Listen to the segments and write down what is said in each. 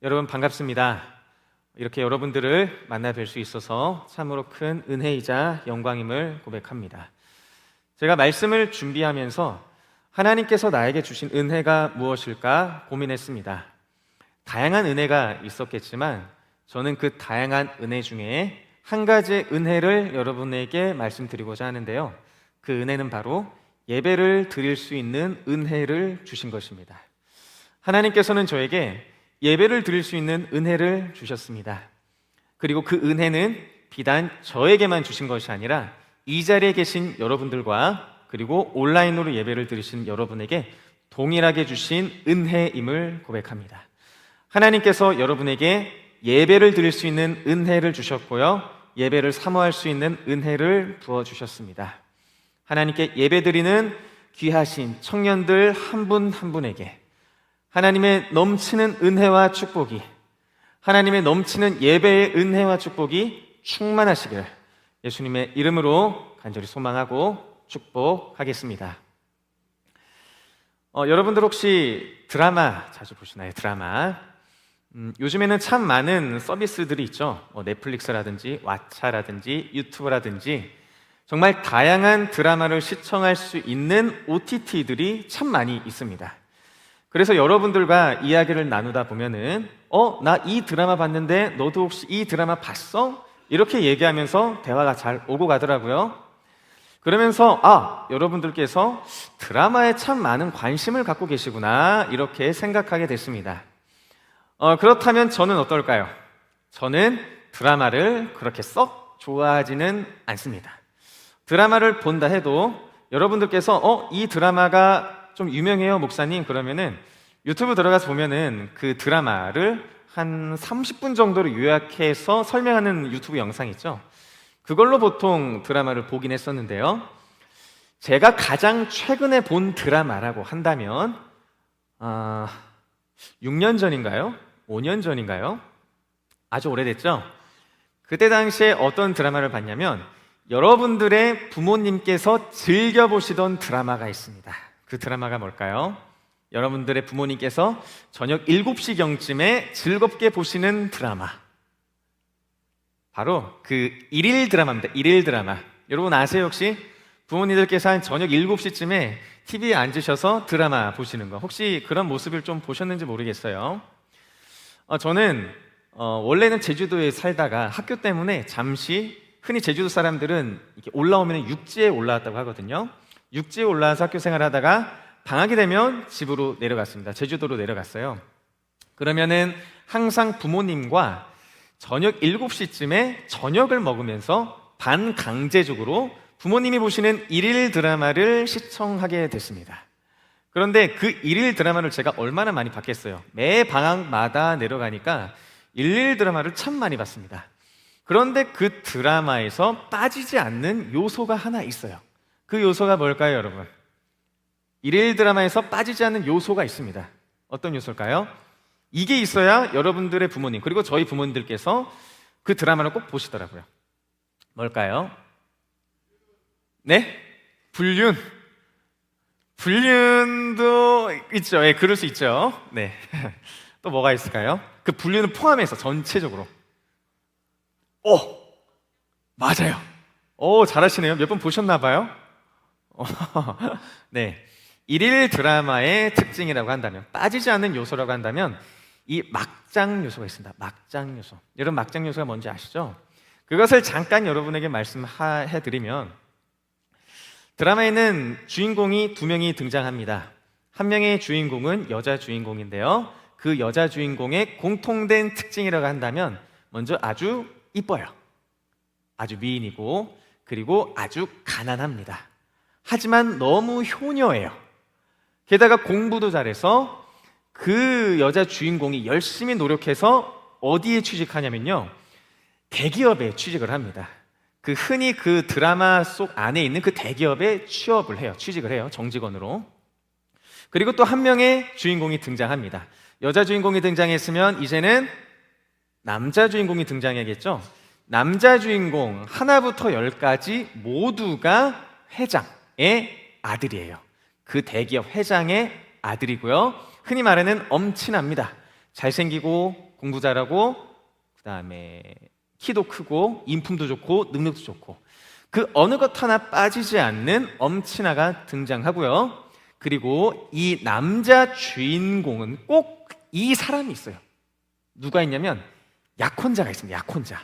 여러분 반갑습니다. 이렇게 여러분들을 만나 뵐 수 있어서 참으로 큰 은혜이자 영광임을 고백합니다. 제가 말씀을 준비하면서 하나님께서 나에게 주신 은혜가 무엇일까 고민했습니다. 다양한 은혜가 있었겠지만 저는 그 다양한 은혜 중에 한 가지의 은혜를 여러분에게 말씀드리고자 하는데요. 그 은혜는 바로 예배를 드릴 수 있는 은혜를 주신 것입니다. 하나님께서는 저에게 예배를 드릴 수 있는 은혜를 주셨습니다. 그리고 그 은혜는 비단 저에게만 주신 것이 아니라 이 자리에 계신 여러분들과 그리고 온라인으로 예배를 드리신 여러분에게 동일하게 주신 은혜임을 고백합니다. 하나님께서 여러분에게 예배를 드릴 수 있는 은혜를 주셨고요, 예배를 사모할 수 있는 은혜를 부어주셨습니다. 하나님께 예배드리는 귀하신 청년들 한 분 한 분에게 하나님의 넘치는 은혜와 축복이, 하나님의 넘치는 예배의 은혜와 축복이 충만하시길 예수님의 이름으로 간절히 소망하고 축복하겠습니다. 여러분들 혹시 드라마 자주 보시나요? 드라마. 요즘에는 참 많은 서비스들이 있죠. 넷플릭스라든지 왓챠라든지 유튜브라든지 정말 다양한 드라마를 시청할 수 있는 OTT들이 참 많이 있습니다. 그래서 여러분들과 이야기를 나누다 보면은 나 이 드라마 봤는데 너도 혹시 이 드라마 봤어? 이렇게 얘기하면서 대화가 잘 오고 가더라고요. 그러면서 여러분들께서 드라마에 참 많은 관심을 갖고 계시구나 이렇게 생각하게 됐습니다. 그렇다면 저는 어떨까요? 저는 드라마를 그렇게 썩 좋아하지는 않습니다. 드라마를 본다 해도 여러분들께서 이 드라마가 좀 유명해요 목사님, 그러면은 유튜브 들어가서 보면은 그 드라마를 한 30분 정도로 요약해서 설명하는 유튜브 영상 있죠. 그걸로 보통 드라마를 보긴 했었는데요, 제가 가장 최근에 본 드라마라고 한다면 6년 전인가요? 5년 전인가요? 아주 오래됐죠? 그때 당시에 어떤 드라마를 봤냐면 여러분들의 부모님께서 즐겨보시던 드라마가 있습니다. 그 드라마가 뭘까요? 여러분들의 부모님께서 저녁 7시경쯤에 즐겁게 보시는 드라마, 바로 그 일일 드라마입니다. 일일 드라마. 여러분 아세요 혹시? 부모님들께서 한 저녁 7시쯤에 TV에 앉으셔서 드라마 보시는 거, 혹시 그런 모습을 좀 보셨는지 모르겠어요. 저는 원래는 제주도에 살다가 학교 때문에 잠시, 흔히 제주도 사람들은 이렇게 올라오면 육지에 올라왔다고 하거든요. 육지에 올라와서 학교 생활을 하다가 방학이 되면 집으로 내려갔습니다. 제주도로 내려갔어요. 그러면은 항상 부모님과 저녁 7시쯤에 저녁을 먹으면서 반강제적으로 부모님이 보시는 일일 드라마를 시청하게 됐습니다. 그런데 그 일일 드라마를 제가 얼마나 많이 봤겠어요. 매 방학마다 내려가니까 일일 드라마를 참 많이 봤습니다. 그런데 그 드라마에서 빠지지 않는 요소가 하나 있어요. 그 요소가 뭘까요, 여러분? 일일 드라마에서 빠지지 않는 요소가 있습니다. 어떤 요소일까요? 이게 있어야 여러분들의 부모님, 그리고 저희 부모님들께서 그 드라마를 꼭 보시더라고요. 뭘까요? 네? 불륜. 불륜도 있죠. 예, 그럴 수 있죠. 네. 또 뭐가 있을까요? 그 불륜을 포함해서 전체적으로. 맞아요. 잘하시네요. 몇 번 보셨나 봐요? 네. 일일 드라마의 특징이라고 한다면, 빠지지 않는 요소라고 한다면 이 막장 요소가 있습니다. 막장 요소. 여러분 막장 요소가 뭔지 아시죠? 그것을 잠깐 여러분에게 말씀해드리면, 드라마에는 주인공이 2명이 등장합니다. 한 명의 주인공은 여자 주인공인데요, 그 여자 주인공의 공통된 특징이라고 한다면 먼저 아주 이뻐요. 아주 미인이고, 그리고 아주 가난합니다. 하지만 너무 효녀예요. 게다가 공부도 잘해서 그 여자 주인공이 열심히 노력해서 어디에 취직하냐면요, 대기업에 취직을 합니다. 흔히 그 드라마 속 안에 있는 그 대기업에 취직을 해요. 정직원으로. 그리고 또 한 명의 주인공이 등장합니다. 여자 주인공이 등장했으면 이제는 남자 주인공이 등장해야겠죠. 남자 주인공 하나부터 10까지 모두가 회장의 아들이에요. 그 대기업 회장의 아들이고요, 흔히 말하는 엄친아입니다. 잘생기고 공부 잘하고 그 다음에 키도 크고 인품도 좋고 능력도 좋고 그 어느 것 하나 빠지지 않는 엄친아가 등장하고요. 그리고 이 남자 주인공은 꼭 이 사람이 있어요. 누가 있냐면 약혼자가 있습니다. 약혼자.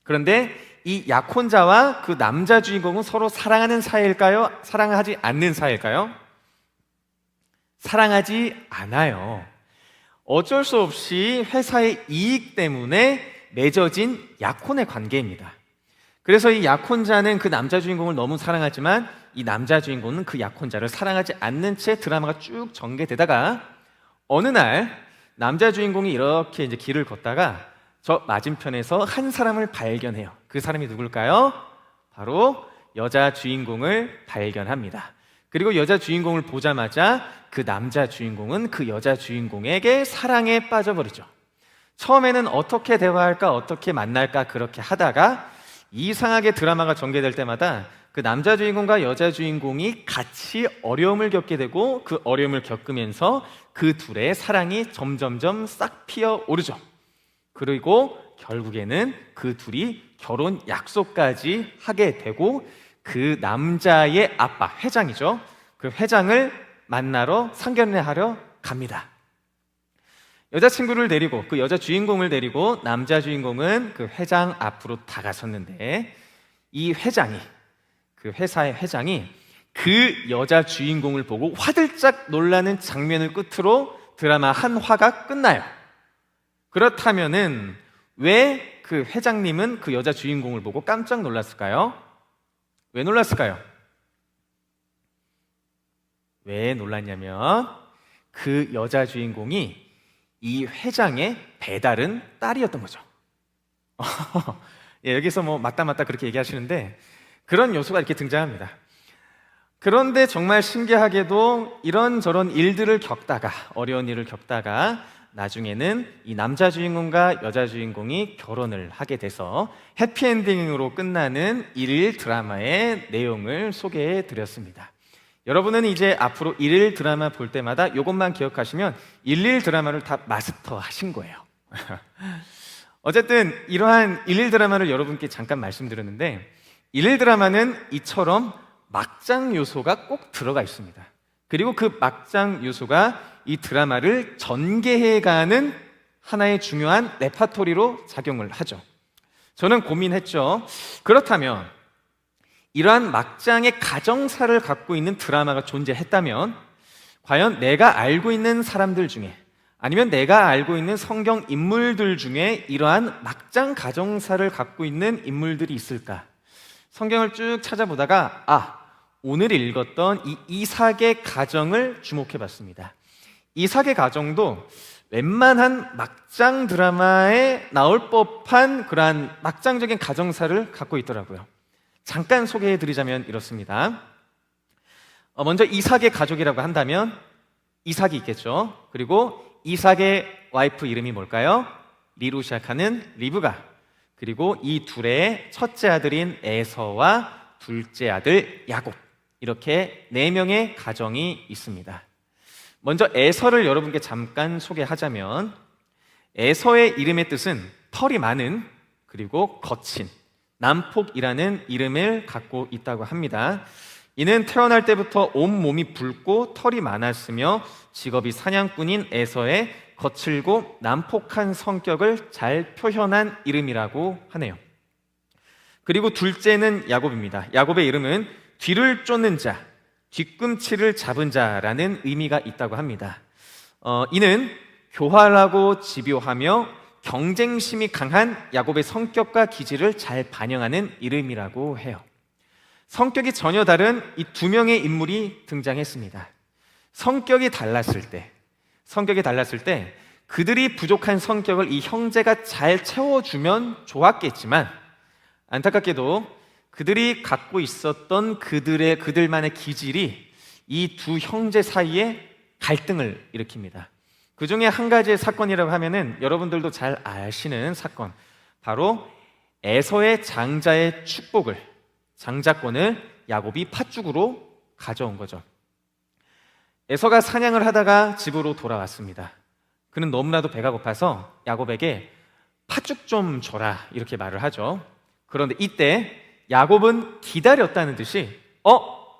그런데 이 약혼자와 그 남자 주인공은 서로 사랑하는 사이일까요? 사랑하지 않는 사이일까요? 사랑하지 않아요. 어쩔 수 없이 회사의 이익 때문에 맺어진 약혼의 관계입니다. 그래서 이 약혼자는 그 남자 주인공을 너무 사랑하지만 이 남자 주인공은 그 약혼자를 사랑하지 않는 채 드라마가 쭉 전개되다가 어느 날 남자 주인공이 이렇게 이제 길을 걷다가 저 맞은편에서 한 사람을 발견해요. 그 사람이 누굴까요? 바로 여자 주인공을 발견합니다. 그리고 여자 주인공을 보자마자 그 남자 주인공은 그 여자 주인공에게 사랑에 빠져버리죠. 처음에는 어떻게 대화할까, 어떻게 만날까 그렇게 하다가 이상하게 드라마가 전개될 때마다 그 남자 주인공과 여자 주인공이 같이 어려움을 겪게 되고 그 어려움을 겪으면서 그 둘의 사랑이 점점점 싹 피어오르죠. 그리고 결국에는 그 둘이 결혼 약속까지 하게 되고 그 남자의 아빠, 회장이죠. 그 회장을 만나러 상견례하러 갑니다. 여자친구를 데리고 그 여자 주인공을 데리고 남자 주인공은 그 회장 앞으로 다가섰는데 이 회장이 그 회사의 회장이 그 여자 주인공을 보고 화들짝 놀라는 장면을 끝으로 드라마 한 화가 끝나요. 그렇다면은 왜 그 회장님은 그 여자 주인공을 보고 깜짝 놀랐을까요? 왜 놀랐을까요? 왜 놀랐냐면 그 여자 주인공이 이 회장의 배다른 딸이었던 거죠. 예, 여기서 뭐 맞다 그렇게 얘기하시는데 그런 요소가 이렇게 등장합니다. 그런데 정말 신기하게도 이런저런 일들을 겪다가 어려운 일을 겪다가 나중에는 이 남자 주인공과 여자 주인공이 결혼을 하게 돼서 해피엔딩으로 끝나는 일일 드라마의 내용을 소개해 드렸습니다. 여러분은 이제 앞으로 일일 드라마 볼 때마다 이것만 기억하시면 일일 드라마를 다 마스터 하신 거예요. 어쨌든 이러한 일일 드라마를 여러분께 잠깐 말씀드렸는데 일일 드라마는 이처럼 막장 요소가 꼭 들어가 있습니다. 그리고 그 막장 요소가 이 드라마를 전개해가는 하나의 중요한 레파토리로 작용을 하죠. 저는 고민했죠. 그렇다면 이러한 막장의 가정사를 갖고 있는 드라마가 존재했다면 과연 내가 알고 있는 사람들 중에 아니면 내가 알고 있는 성경 인물들 중에 이러한 막장 가정사를 갖고 있는 인물들이 있을까? 성경을 쭉 찾아보다가 오늘 읽었던 이 이삭의 가정을 주목해 봤습니다. 이삭의 가정도 웬만한 막장 드라마에 나올 법한 그러한 막장적인 가정사를 갖고 있더라고요. 잠깐 소개해 드리자면 이렇습니다. 먼저 이삭의 가족이라고 한다면 이삭이 있겠죠. 그리고 이삭의 와이프 이름이 뭘까요? 리로 시작하는 리브가. 그리고 이 둘의 첫째 아들인 에서와 둘째 아들 야곱. 이렇게 4명의 가정이 있습니다. 먼저 에서를 여러분께 잠깐 소개하자면 에서의 이름의 뜻은 털이 많은 그리고 거친 난폭이라는 이름을 갖고 있다고 합니다. 이는 태어날 때부터 온몸이 붉고 털이 많았으며 직업이 사냥꾼인 에서의 거칠고 난폭한 성격을 잘 표현한 이름이라고 하네요. 그리고 둘째는 야곱입니다. 야곱의 이름은 뒤를 쫓는 자, 뒤꿈치를 잡은 자라는 의미가 있다고 합니다. 이는 교활하고 집요하며 경쟁심이 강한 야곱의 성격과 기질을 잘 반영하는 이름이라고 해요. 성격이 전혀 다른 이 2명의 인물이 등장했습니다. 성격이 달랐을 때 그들이 부족한 성격을 이 형제가 잘 채워주면 좋았겠지만 안타깝게도 그들이 갖고 있었던 그들만의 기질이 이 두 형제 사이에 갈등을 일으킵니다. 그 중에 한 가지의 사건이라고 하면은 여러분들도 잘 아시는 사건, 바로 에서의 장자의 축복을, 장자권을 야곱이 팥죽으로 가져온 거죠. 에서가 사냥을 하다가 집으로 돌아왔습니다. 그는 너무나도 배가 고파서 야곱에게 팥죽 좀 줘라 이렇게 말을 하죠. 그런데 이때 야곱은 기다렸다는 듯이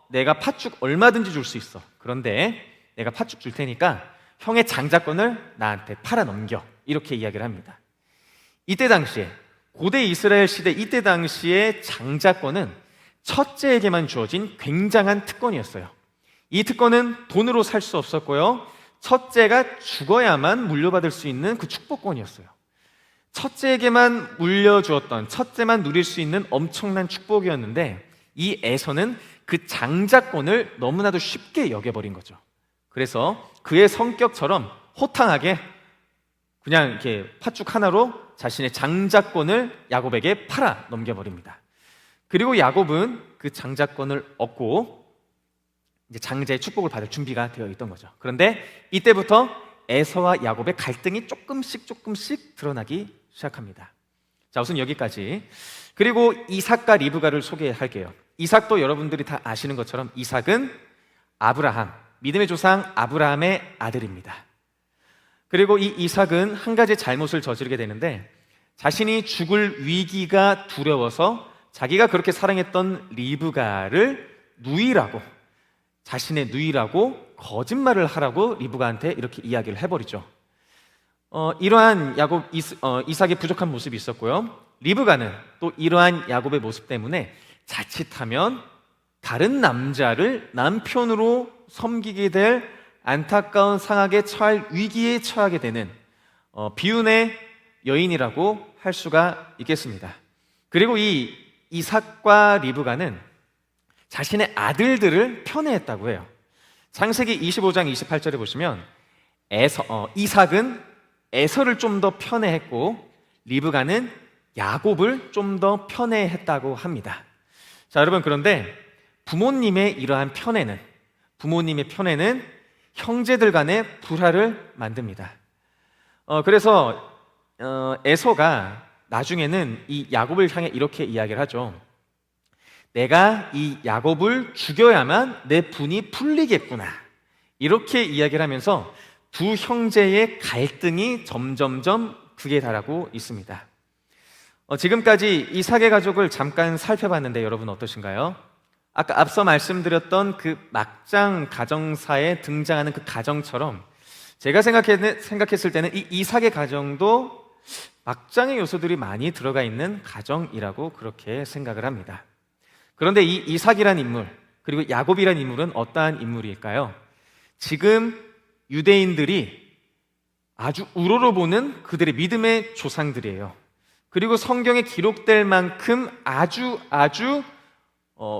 내가 팥죽 얼마든지 줄 수 있어. 그런데 내가 팥죽 줄 테니까 형의 장자권을 나한테 팔아 넘겨. 이렇게 이야기를 합니다. 이때 당시에 고대 이스라엘 시대 이때 당시에 장자권은 첫째에게만 주어진 굉장한 특권이었어요. 이 특권은 돈으로 살 수 없었고요. 첫째가 죽어야만 물려받을 수 있는 그 축복권이었어요. 첫째에게만 물려주었던, 첫째만 누릴 수 있는 엄청난 축복이었는데 이 에서는 그 장자권을 너무나도 쉽게 여겨버린 거죠. 그래서 그의 성격처럼 호탕하게 그냥 이렇게 팥죽 하나로 자신의 장자권을 야곱에게 팔아 넘겨버립니다. 그리고 야곱은 그 장자권을 얻고 이제 장자의 축복을 받을 준비가 되어 있던 거죠. 그런데 이때부터 에서와 야곱의 갈등이 조금씩 드러나기 시작합니다. 자, 우선 여기까지. 그리고 이삭과 리브가를 소개할게요. 이삭도 여러분들이 다 아시는 것처럼 이삭은 아브라함, 믿음의 조상 아브라함의 아들입니다. 그리고 이 이삭은 한 가지 잘못을 저지르게 되는데 자신이 죽을 위기가 두려워서 자기가 그렇게 사랑했던 리브가를 누이라고, 자신의 누이라고 거짓말을 하라고 리브가한테 이렇게 이야기를 해버리죠. 이러한 이삭의 부족한 모습이 있었고요. 리브가는 또 이러한 야곱의 모습 때문에 자칫하면 다른 남자를 남편으로 섬기게 될 안타까운 상황에 처할 위기에 처하게 되는 비운의 여인이라고 할 수가 있겠습니다. 그리고 이 이삭과 리브가는 자신의 아들들을 편애했다고 해요. 창세기 25장 28절에 보시면 이삭은 에서를 좀 더 편애했고 리브가는 야곱을 좀 더 편애했다고 합니다. 자, 여러분, 그런데 부모님의 이러한 편애는 형제들 간의 불화를 만듭니다. 그래서 에서가 나중에는 이 야곱을 향해 이렇게 이야기를 하죠. 내가 이 야곱을 죽여야만 내 분이 풀리겠구나. 이렇게 이야기를 하면서 두 형제의 갈등이 점점점 극에 달하고 있습니다. 지금까지 이삭의 가족을 잠깐 살펴봤는데 여러분 어떠신가요? 아까 앞서 말씀드렸던 그 막장 가정사에 등장하는 그 가정처럼 제가 생각했을 때는 이 이삭의 가정도 막장의 요소들이 많이 들어가 있는 가정이라고 그렇게 생각을 합니다. 그런데 이 이삭이란 인물, 그리고 야곱이란 인물은 어떠한 인물일까요? 지금 유대인들이 아주 우러러보는 그들의 믿음의 조상들이에요. 그리고 성경에 기록될 만큼 아주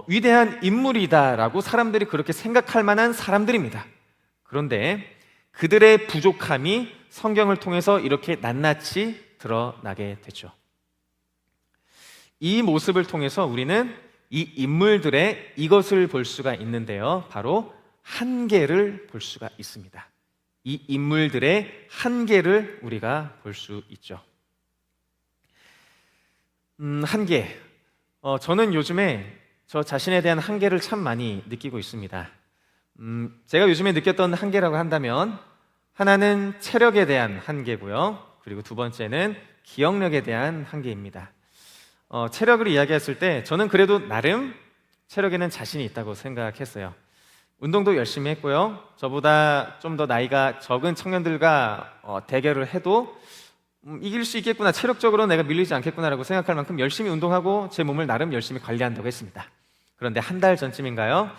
위대한 인물이다라고 사람들이 그렇게 생각할 만한 사람들입니다. 그런데 그들의 부족함이 성경을 통해서 이렇게 낱낱이 드러나게 되죠. 이 모습을 통해서 우리는 이 인물들의 이것을 볼 수가 있는데요. 바로 한계를 볼 수가 있습니다. 이 인물들의 한계를 우리가 볼 수 있죠. 한계. 저는 요즘에 저 자신에 대한 한계를 참 많이 느끼고 있습니다. 제가 요즘에 느꼈던 한계라고 한다면 하나는 체력에 대한 한계고요. 그리고 두 번째는 기억력에 대한 한계입니다. 체력을 이야기했을 때 저는 그래도 나름 체력에는 자신이 있다고 생각했어요. 운동도 열심히 했고요. 저보다 좀 더 나이가 적은 청년들과 대결을 해도 이길 수 있겠구나, 체력적으로 내가 밀리지 않겠구나라고 생각할 만큼 열심히 운동하고 제 몸을 나름 열심히 관리한다고 했습니다. 그런데 한 달 전쯤인가요?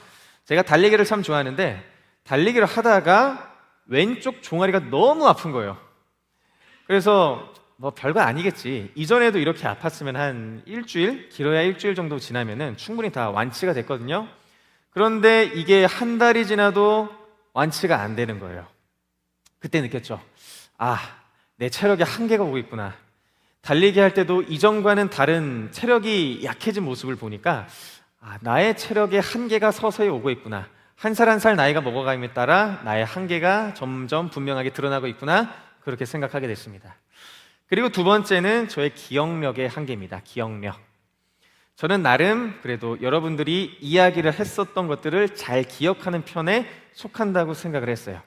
제가 달리기를 참 좋아하는데 달리기를 하다가 왼쪽 종아리가 너무 아픈 거예요. 그래서 별거 아니겠지, 이전에도 이렇게 아팠으면 한 일주일, 길어야 일주일 정도 지나면은 충분히 다 완치가 됐거든요. 그런데 이게 한 달이 지나도 완치가 안 되는 거예요. 그때 느꼈죠. 내 체력에 한계가 오고 있구나. 달리기 할 때도 이전과는 다른 체력이 약해진 모습을 보니까 나의 체력에 한계가 서서히 오고 있구나. 한 살 한 살 나이가 먹어감에 따라 나의 한계가 점점 분명하게 드러나고 있구나. 그렇게 생각하게 됐습니다. 그리고 두 번째는 저의 기억력의 한계입니다. 기억력. 저는 나름 그래도 여러분들이 이야기를 했었던 것들을 잘 기억하는 편에 속한다고 생각을 했어요.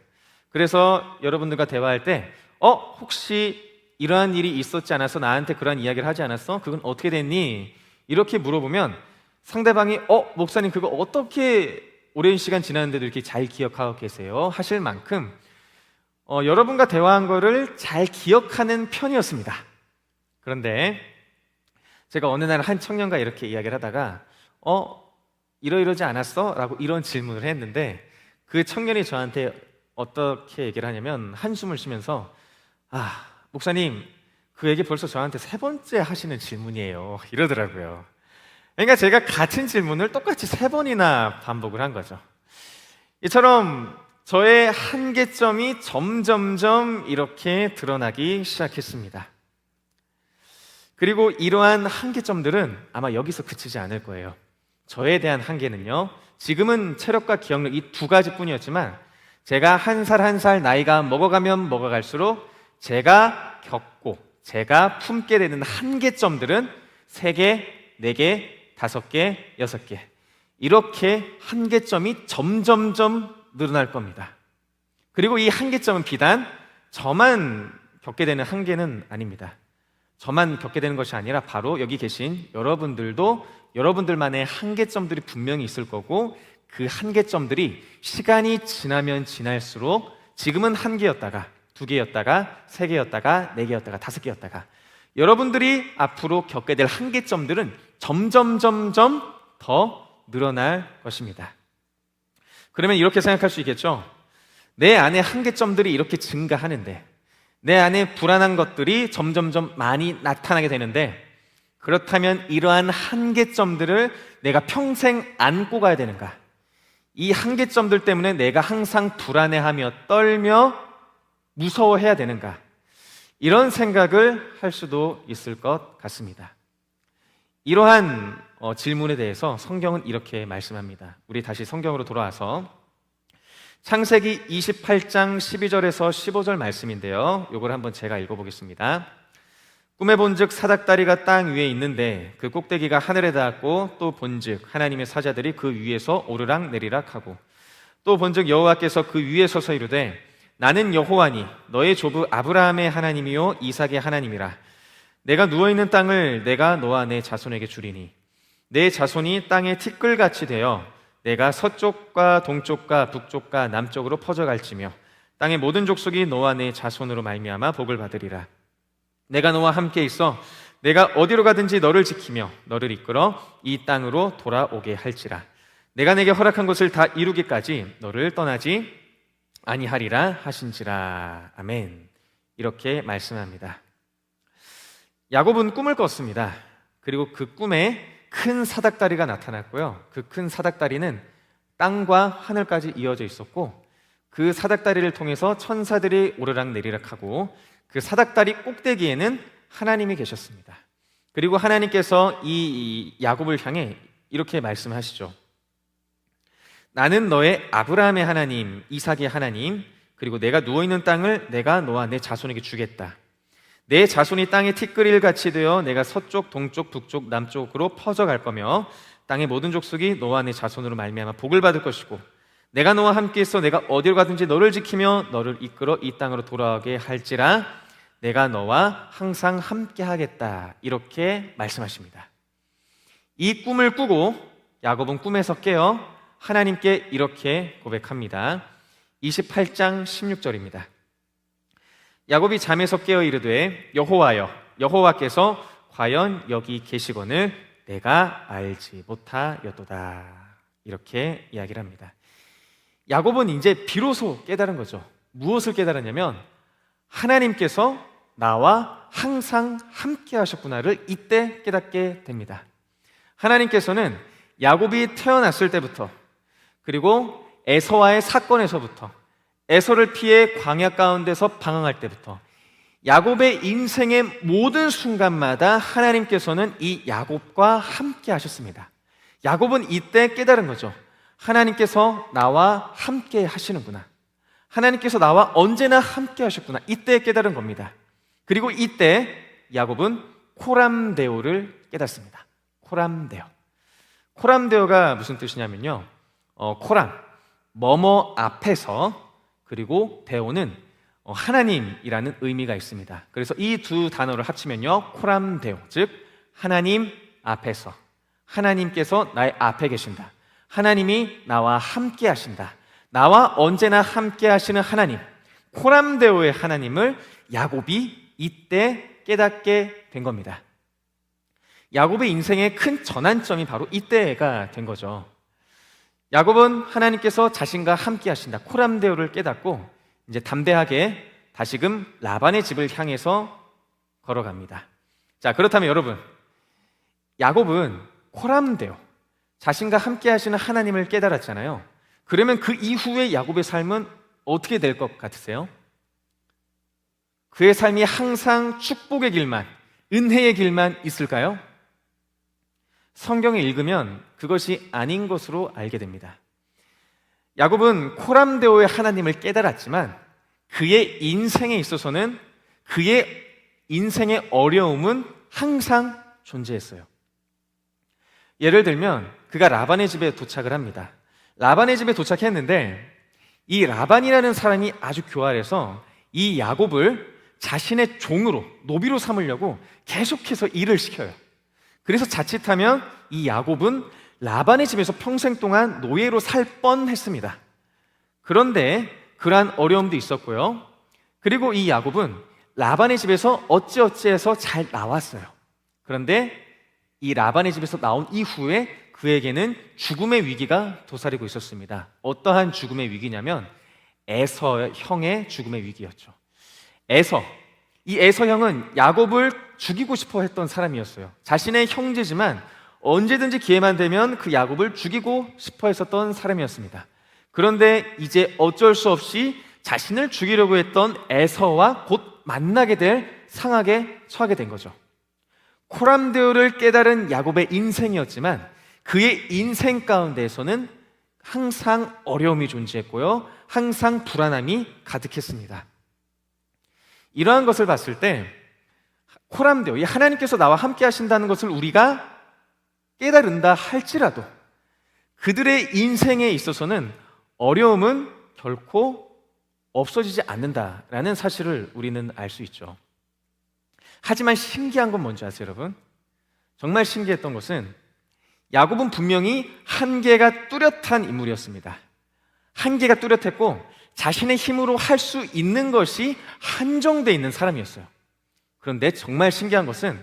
그래서 여러분들과 대화할 때 혹시 이러한 일이 있었지 않아서 나한테 그러한 이야기를 하지 않았어? 그건 어떻게 됐니? 이렇게 물어보면 상대방이 목사님 그거 어떻게 오랜 시간 지났는데도 이렇게 잘 기억하고 계세요? 하실 만큼 여러분과 대화한 거를 잘 기억하는 편이었습니다. 그런데 제가 어느 날 한 청년과 이렇게 이야기를 하다가 이러이러지 않았어? 라고 이런 질문을 했는데 그 청년이 저한테 어떻게 얘기를 하냐면 한숨을 쉬면서 목사님 그 얘기 벌써 저한테 3번째 하시는 질문이에요 이러더라고요. 그러니까 제가 같은 질문을 똑같이 3번이나 반복을 한 거죠. 이처럼 저의 한계점이 점점점 이렇게 드러나기 시작했습니다. 그리고 이러한 한계점들은 아마 여기서 그치지 않을 거예요. 저에 대한 한계는요, 지금은 체력과 기억력 이 2가지뿐이었지만 제가 한 살 한 살 나이가 먹어가면 먹어갈수록 제가 겪고 제가 품게 되는 한계점들은 3개, 4개, 5개, 6개 이렇게 한계점이 점점점 늘어날 겁니다. 그리고 이 한계점은 비단 저만 겪게 되는 한계는 아닙니다. 저만 겪게 되는 것이 아니라 바로 여기 계신 여러분들도 여러분들만의 한계점들이 분명히 있을 거고 그 한계점들이 시간이 지나면 지날수록 지금은 1개였다가 2개였다가 3개였다가 4개였다가 5개였다가 여러분들이 앞으로 겪게 될 한계점들은 점점 더 늘어날 것입니다. 그러면 이렇게 생각할 수 있겠죠? 내 안에 한계점들이 이렇게 증가하는데 내 안에 불안한 것들이 점점점 많이 나타나게 되는데 그렇다면 이러한 한계점들을 내가 평생 안고 가야 되는가? 이 한계점들 때문에 내가 항상 불안해하며 떨며 무서워해야 되는가? 이런 생각을 할 수도 있을 것 같습니다. 이러한 질문에 대해서 성경은 이렇게 말씀합니다. 우리 다시 성경으로 돌아와서 창세기 28장 12절에서 15절 말씀인데요, 이걸 한번 제가 읽어보겠습니다. 꿈에 본즉 사닥다리가 땅 위에 있는데 그 꼭대기가 하늘에 닿았고 또 본즉 하나님의 사자들이 그 위에서 오르락 내리락 하고 또 본즉 여호와께서 그 위에 서서 이르되 나는 여호와니 너의 조부 아브라함의 하나님이요 이삭의 하나님이라. 내가 누워있는 땅을 내가 너와 내 자손에게 주리니 내 자손이 땅의 티끌같이 되어 내가 서쪽과 동쪽과 북쪽과 남쪽으로 퍼져갈지며 땅의 모든 족속이 너와 내 자손으로 말미암아 복을 받으리라. 내가 너와 함께 있어 내가 어디로 가든지 너를 지키며 너를 이끌어 이 땅으로 돌아오게 할지라. 내가 내게 허락한 것을 다 이루기까지 너를 떠나지 아니하리라 하신지라. 아멘. 이렇게 말씀합니다. 야곱은 꿈을 꿨습니다. 그리고 그 꿈에 큰 사닥다리가 나타났고요, 그 큰 사닥다리는 땅과 하늘까지 이어져 있었고 그 사닥다리를 통해서 천사들이 오르락내리락하고 그 사닥다리 꼭대기에는 하나님이 계셨습니다. 그리고 하나님께서 이 야곱을 향해 이렇게 말씀하시죠. 나는 너의 아브라함의 하나님, 이삭의 하나님, 그리고 내가 누워있는 땅을 내가 너와 내 자손에게 주겠다. 내 자손이 땅의 티끌일같이 되어 내가 서쪽, 동쪽, 북쪽, 남쪽으로 퍼져갈 거며 땅의 모든 족속이 너와 내 자손으로 말미암아 복을 받을 것이고 내가 너와 함께 있어 내가 어디로 가든지 너를 지키며 너를 이끌어 이 땅으로 돌아오게 할지라. 내가 너와 항상 함께 하겠다. 이렇게 말씀하십니다. 이 꿈을 꾸고 야곱은 꿈에서 깨어 하나님께 이렇게 고백합니다. 28장 16절입니다. 야곱이 잠에서 깨어 이르되 여호와여, 여호와께서 과연 여기 계시거늘 내가 알지 못하였도다. 이렇게 이야기를 합니다. 야곱은 이제 비로소 깨달은 거죠. 무엇을 깨달았냐면 하나님께서 나와 항상 함께 하셨구나를 이때 깨닫게 됩니다. 하나님께서는 야곱이 태어났을 때부터, 그리고 에서와의 사건에서부터, 에서를 피해 광야 가운데서 방황할 때부터 야곱의 인생의 모든 순간마다 하나님께서는 이 야곱과 함께 하셨습니다. 야곱은 이때 깨달은 거죠. 하나님께서 나와 함께 하시는구나. 하나님께서 나와 언제나 함께 하셨구나. 이때 깨달은 겁니다. 그리고 이때 야곱은 코람데오를 깨닫습니다. 코람데오. 코람데오가 무슨 뜻이냐면요, 코람, 뭐뭐 앞에서, 그리고 데오는 하나님이라는 의미가 있습니다. 그래서 이 두 단어를 합치면요, 코람데오, 즉 하나님 앞에서, 하나님께서 나의 앞에 계신다, 하나님이 나와 함께 하신다, 나와 언제나 함께 하시는 하나님, 코람데오의 하나님을 야곱이 이때 깨닫게 된 겁니다. 야곱의 인생의 큰 전환점이 바로 이때가 된 거죠. 야곱은 하나님께서 자신과 함께 하신다, 코람데오를 깨닫고 이제 담대하게 다시금 라반의 집을 향해서 걸어갑니다. 자, 그렇다면 여러분, 야곱은 코람데오, 자신과 함께 하시는 하나님을 깨달았잖아요. 그러면 그 이후에 야곱의 삶은 어떻게 될 것 같으세요? 그의 삶이 항상 축복의 길만, 은혜의 길만 있을까요? 성경을 읽으면 그것이 아닌 것으로 알게 됩니다. 야곱은 코람데오의 하나님을 깨달았지만 그의 인생에 있어서는 그의 인생의 어려움은 항상 존재했어요. 예를 들면 그가 라반의 집에 도착을 합니다. 라반의 집에 도착했는데 이 라반이라는 사람이 아주 교활해서 이 야곱을 자신의 종으로, 노비로 삼으려고 계속해서 일을 시켜요. 그래서 자칫하면 이 야곱은 라반의 집에서 평생 동안 노예로 살 뻔했습니다. 그런데 그러한 어려움도 있었고요. 그리고 이 야곱은 라반의 집에서 어찌어찌해서 잘 나왔어요. 그런데 이 라반의 집에서 나온 이후에 그에게는 죽음의 위기가 도사리고 있었습니다. 어떠한 죽음의 위기냐면 에서 형의 죽음의 위기였죠. 이 에서 형은 야곱을 죽이고 싶어 했던 사람이었어요. 자신의 형제지만 언제든지 기회만 되면 그 야곱을 죽이고 싶어 했었던 사람이었습니다. 그런데 이제 어쩔 수 없이 자신을 죽이려고 했던 에서와 곧 만나게 될 상황에 처하게 된 거죠. 코람데오를 깨달은 야곱의 인생이었지만 그의 인생 가운데에서는 항상 어려움이 존재했고요, 항상 불안함이 가득했습니다. 이러한 것을 봤을 때 코람데오, 하나님께서 나와 함께 하신다는 것을 우리가 깨달은다 할지라도 그들의 인생에 있어서는 어려움은 결코 없어지지 않는다라는 사실을 우리는 알 수 있죠. 하지만 신기한 건 뭔지 아세요, 여러분? 정말 신기했던 것은 야곱은 분명히 한계가 뚜렷한 인물이었습니다. 한계가 뚜렷했고 자신의 힘으로 할 수 있는 것이 한정되어 있는 사람이었어요. 그런데 정말 신기한 것은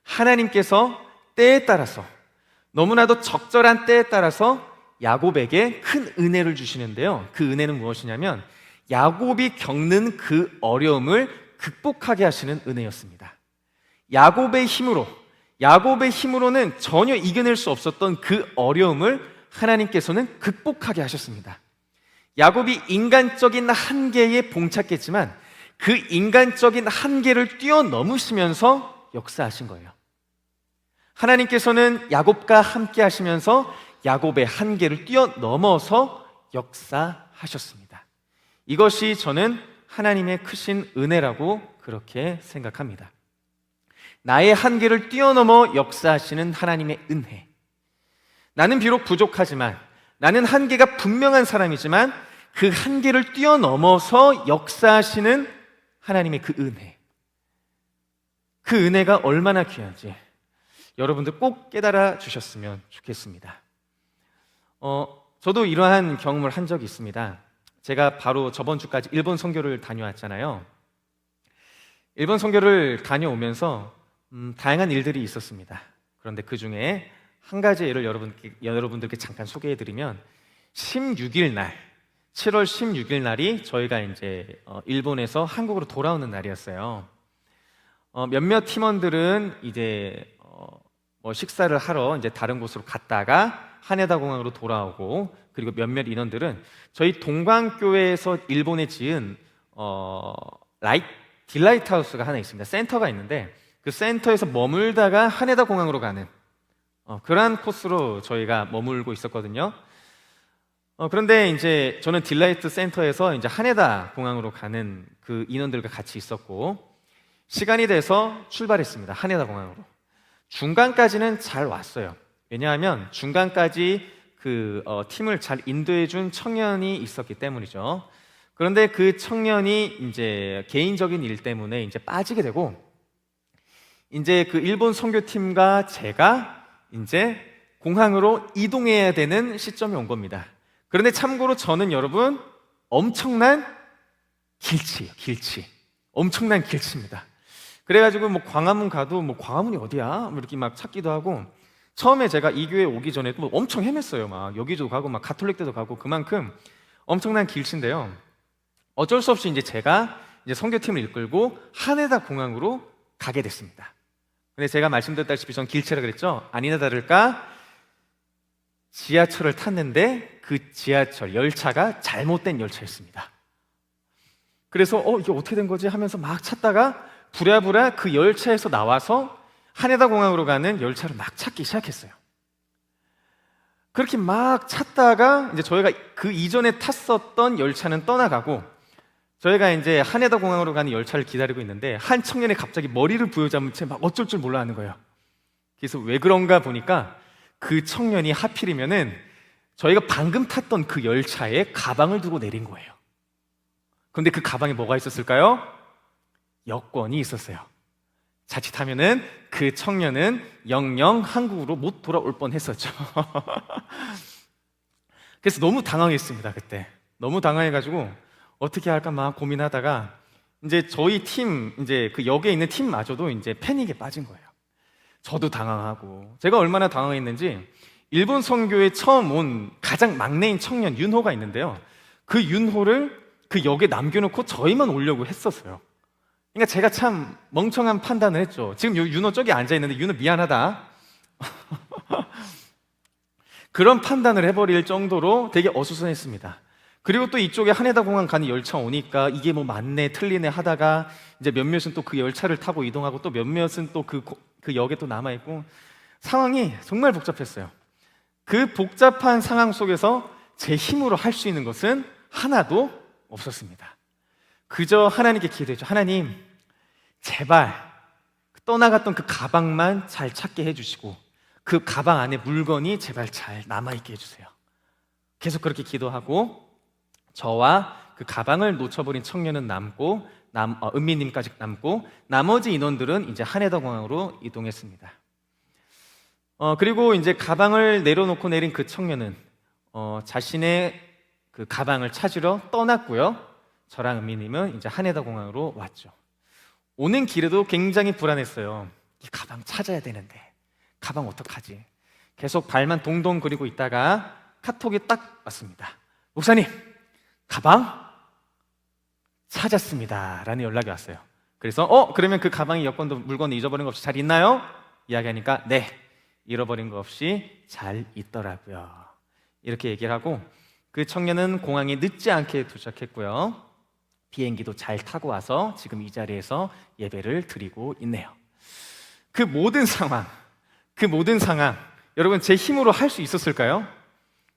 하나님께서 때에 따라서, 너무나도 적절한 때에 따라서 야곱에게 큰 은혜를 주시는데요, 그 은혜는 무엇이냐면 야곱이 겪는 그 어려움을 극복하게 하시는 은혜였습니다. 야곱의 힘으로는 전혀 이겨낼 수 없었던 그 어려움을 하나님께서는 극복하게 하셨습니다. 야곱이 인간적인 한계에 봉착했지만 그 인간적인 한계를 뛰어넘으시면서 역사하신 거예요. 하나님께서는 야곱과 함께 하시면서 야곱의 한계를 뛰어넘어서 역사하셨습니다. 이것이 저는 하나님의 크신 은혜라고 그렇게 생각합니다. 나의 한계를 뛰어넘어 역사하시는 하나님의 은혜. 나는 비록 부족하지만, 나는 한계가 분명한 사람이지만 그 한계를 뛰어넘어서 역사하시는 하나님의 그 은혜, 그 은혜가 얼마나 귀한지 여러분들 꼭 깨달아 주셨으면 좋겠습니다. 저도 이러한 경험을 한 적이 있습니다. 제가 바로 저번 주까지 일본 선교를 다녀왔잖아요. 일본 선교를 다녀오면서 다양한 일들이 있었습니다. 그런데 그 중에 한 가지 예를 여러분들께 잠깐 소개해드리면 16일 날, 7월 16일 날이 저희가 이제 일본에서 한국으로 돌아오는 날이었어요. 몇몇 팀원들은 이제 식사를 하러 이제 다른 곳으로 갔다가 하네다 공항으로 돌아오고, 그리고 몇몇 인원들은 저희 동광교회에서 일본에 지은 딜라이트 하우스가 하나 있습니다. 센터가 있는데 그 센터에서 머물다가 하네다 공항으로 가는 그러한 코스로 저희가 머물고 있었거든요. 그런데 이제 저는 딜라이트 센터에서 이제 하네다 공항으로 가는 그 인원들과 같이 있었고, 시간이 돼서 출발했습니다. 하네다 공항으로. 중간까지는 잘 왔어요. 왜냐하면 중간까지 그 팀을 잘 인도해 준 청년이 있었기 때문이죠. 그런데 그 청년이 이제 개인적인 일 때문에 이제 빠지게 되고, 이제 그 일본 선교팀과 제가 이제 공항으로 이동해야 되는 시점이 온 겁니다. 그런데 참고로 저는 여러분 엄청난 길치예요, 길치. 엄청난 길치입니다. 그래가지고 뭐 광화문 가도 뭐 광화문이 어디야? 뭐 이렇게 막 찾기도 하고, 처음에 제가 이 교회 오기 전에 뭐 엄청 헤맸어요. 막 여기도 가고 막 가톨릭대도 가고, 그만큼 엄청난 길치인데요. 어쩔 수 없이 이제 제가 이제 선교팀을 이끌고 하네다 공항으로 가게 됐습니다. 근데 제가 말씀드렸다시피 전 길치라 그랬죠? 아니나 다를까 지하철을 탔는데 그 지하철 열차가 잘못된 열차였습니다. 그래서 이게 어떻게 된 거지 하면서 막 찾다가 부랴부랴 그 열차에서 나와서 하네다 공항으로 가는 열차를 막 찾기 시작했어요. 그렇게 막 찾다가 이제 저희가 그 이전에 탔었던 열차는 떠나가고, 저희가 이제 하네다 공항으로 가는 열차를 기다리고 있는데 한 청년이 갑자기 머리를 부여잡은 채 막 어쩔 줄 몰라 하는 거예요. 그래서 왜 그런가 보니까 그 청년이 하필이면은 저희가 방금 탔던 그 열차에 가방을 두고 내린 거예요. 근데 그 가방에 뭐가 있었을까요? 여권이 있었어요. 자칫하면은 그 청년은 영영 한국으로 못 돌아올 뻔했었죠. 그래서 너무 당황했습니다. 그때 너무 당황해가지고 어떻게 할까 막 고민하다가 이제 저희 팀, 이제 그 역에 있는 팀마저도 이제 패닉에 빠진 거예요. 저도 당황하고, 제가 얼마나 당황했는지 일본 선교에 처음 온 가장 막내인 청년 윤호가 있는데요. 그 윤호를 그 역에 남겨놓고 저희만 오려고 했었어요. 그러니까 제가 참 멍청한 판단을 했죠. 지금 윤호 저기 앉아있는데 윤호 미안하다. 그런 판단을 해버릴 정도로 되게 어수선했습니다. 그리고 또 이쪽에 하네다 공항 가는 열차 오니까 이게 뭐 맞네 틀리네 하다가 이제 몇몇은 또 그 열차를 타고 이동하고, 또 몇몇은 또 그 역에 또 남아있고, 상황이 정말 복잡했어요. 그 복잡한 상황 속에서 제 힘으로 할 수 있는 것은 하나도 없었습니다. 그저 하나님께 기도했죠. 하나님, 제발 떠나갔던 그 가방만 잘 찾게 해주시고 그 가방 안에 물건이 제발 잘 남아있게 해주세요. 계속 그렇게 기도하고, 저와 그 가방을 놓쳐버린 청년은 남고, 은미님까지 남고, 나머지 인원들은 이제 하네다 공항으로 이동했습니다. 그리고 이제 가방을 내려놓고 내린 그 청년은 자신의 그 가방을 찾으러 떠났고요. 저랑 은미님은 이제 하네다 공항으로 왔죠. 오는 길에도 굉장히 불안했어요. 이 가방 찾아야 되는데 가방 어떡하지? 계속 발만 동동 그리고 있다가 카톡이 딱 왔습니다. 목사님, 가방 찾았습니다 라는 연락이 왔어요. 그래서 그러면 그 가방에 여권도 물건도 잊어버린 거 없이 잘 있나요? 이야기하니까 네, 잃어버린 거 없이 잘 있더라고요. 이렇게 얘기를 하고, 그 청년은 공항에 늦지 않게 도착했고요. 비행기도 잘 타고 와서 지금 이 자리에서 예배를 드리고 있네요. 그 모든 상황, 여러분 제 힘으로 할 수 있었을까요?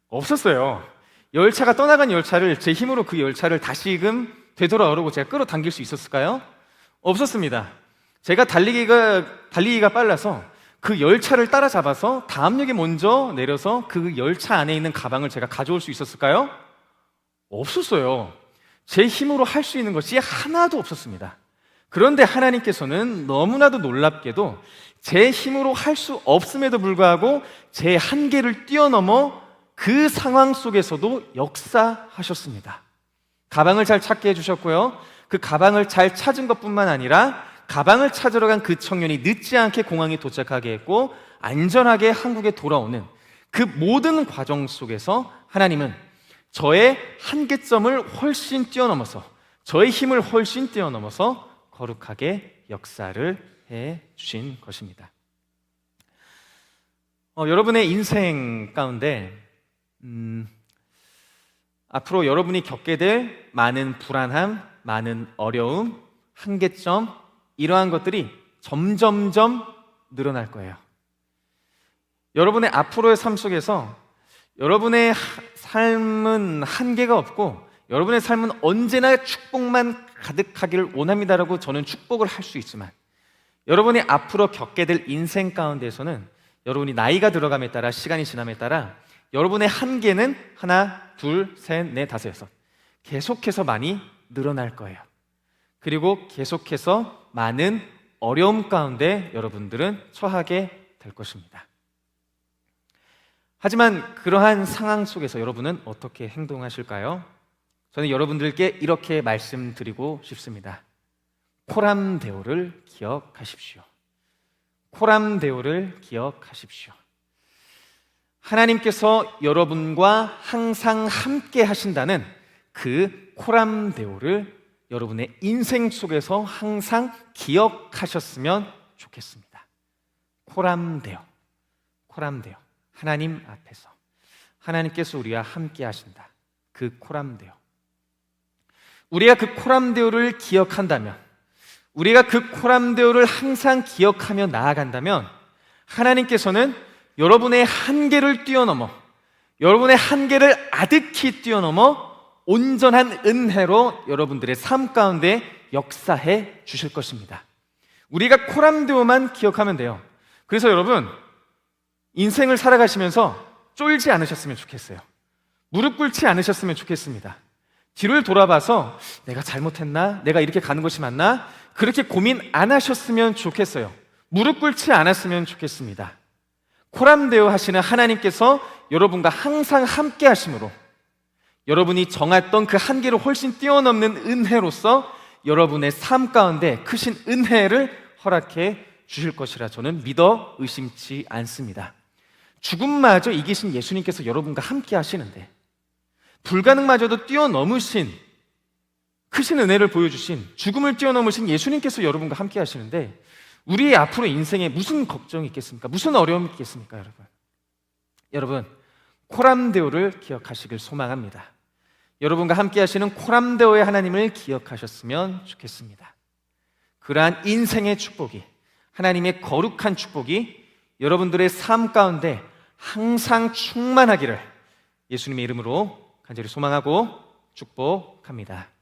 없었어요. 열차가 떠나간 열차를 제 힘으로 그 열차를 다시금 되돌아오려고 제가 끌어당길 수 있었을까요? 없었습니다. 제가 달리기가 빨라서 그 열차를 따라잡아서 다음 역에 먼저 내려서 그 열차 안에 있는 가방을 제가 가져올 수 있었을까요? 없었어요. 제 힘으로 할 수 있는 것이 하나도 없었습니다. 그런데 하나님께서는 너무나도 놀랍게도 제 힘으로 할 수 없음에도 불구하고 제 한계를 뛰어넘어 그 상황 속에서도 역사하셨습니다. 가방을 잘 찾게 해주셨고요. 그 가방을 잘 찾은 것뿐만 아니라 가방을 찾으러 간 그 청년이 늦지 않게 공항에 도착하게 했고, 안전하게 한국에 돌아오는 그 모든 과정 속에서 하나님은 저의 한계점을 훨씬 뛰어넘어서, 저의 힘을 훨씬 뛰어넘어서 거룩하게 역사를 해 주신 것입니다. 여러분의 인생 가운데 앞으로 여러분이 겪게 될 많은 불안함, 많은 어려움, 한계점, 이러한 것들이 점점점 늘어날 거예요. 여러분의 앞으로의 삶 속에서 여러분의 삶은 한계가 없고, 여러분의 삶은 언제나 축복만 가득하기를 원합니다라고 저는 축복을 할 수 있지만, 여러분이 앞으로 겪게 될 인생 가운데서는 여러분이 나이가 들어감에 따라, 시간이 지남에 따라 여러분의 한계는 하나, 둘, 셋, 넷, 다섯, 여섯, 계속해서 많이 늘어날 거예요. 그리고 계속해서 많은 어려움 가운데 여러분들은 처하게 될 것입니다. 하지만 그러한 상황 속에서 여러분은 어떻게 행동하실까요? 저는 여러분들께 이렇게 말씀드리고 싶습니다. 코람데오를 기억하십시오. 코람데오를 기억하십시오. 하나님께서 여러분과 항상 함께 하신다는 그 코람데오를 여러분의 인생 속에서 항상 기억하셨으면 좋겠습니다. 코람데오, 코람데오. 하나님 앞에서 하나님께서 우리와 함께 하신다. 그 코람데오. 우리가 그 코람데오를 기억한다면, 우리가 그 코람데오를 항상 기억하며 나아간다면 하나님께서는 여러분의 한계를 뛰어넘어, 여러분의 한계를 아득히 뛰어넘어 온전한 은혜로 여러분들의 삶 가운데 역사해 주실 것입니다. 우리가 코람데오만 기억하면 돼요. 그래서 여러분, 인생을 살아가시면서 쫄지 않으셨으면 좋겠어요. 무릎 꿇지 않으셨으면 좋겠습니다. 뒤를 돌아봐서 내가 잘못했나? 내가 이렇게 가는 것이 맞나? 그렇게 고민 안 하셨으면 좋겠어요. 무릎 꿇지 않았으면 좋겠습니다. 코람데오 하시는 하나님께서 여러분과 항상 함께 하심으로 여러분이 정했던 그 한계를 훨씬 뛰어넘는 은혜로서 여러분의 삶 가운데 크신 은혜를 허락해 주실 것이라 저는 믿어 의심치 않습니다. 죽음마저 이기신 예수님께서 여러분과 함께 하시는데, 불가능마저도 뛰어넘으신 크신 은혜를 보여주신 죽음을 뛰어넘으신 예수님께서 여러분과 함께 하시는데 우리 앞으로 인생에 무슨 걱정이 있겠습니까? 무슨 어려움이 있겠습니까? 여러분 코람데오를 기억하시길 소망합니다. 여러분과 함께 하시는 코람데오의 하나님을 기억하셨으면 좋겠습니다. 그러한 인생의 축복이, 하나님의 거룩한 축복이 여러분들의 삶 가운데 항상 충만하기를 예수님의 이름으로 간절히 소망하고 축복합니다.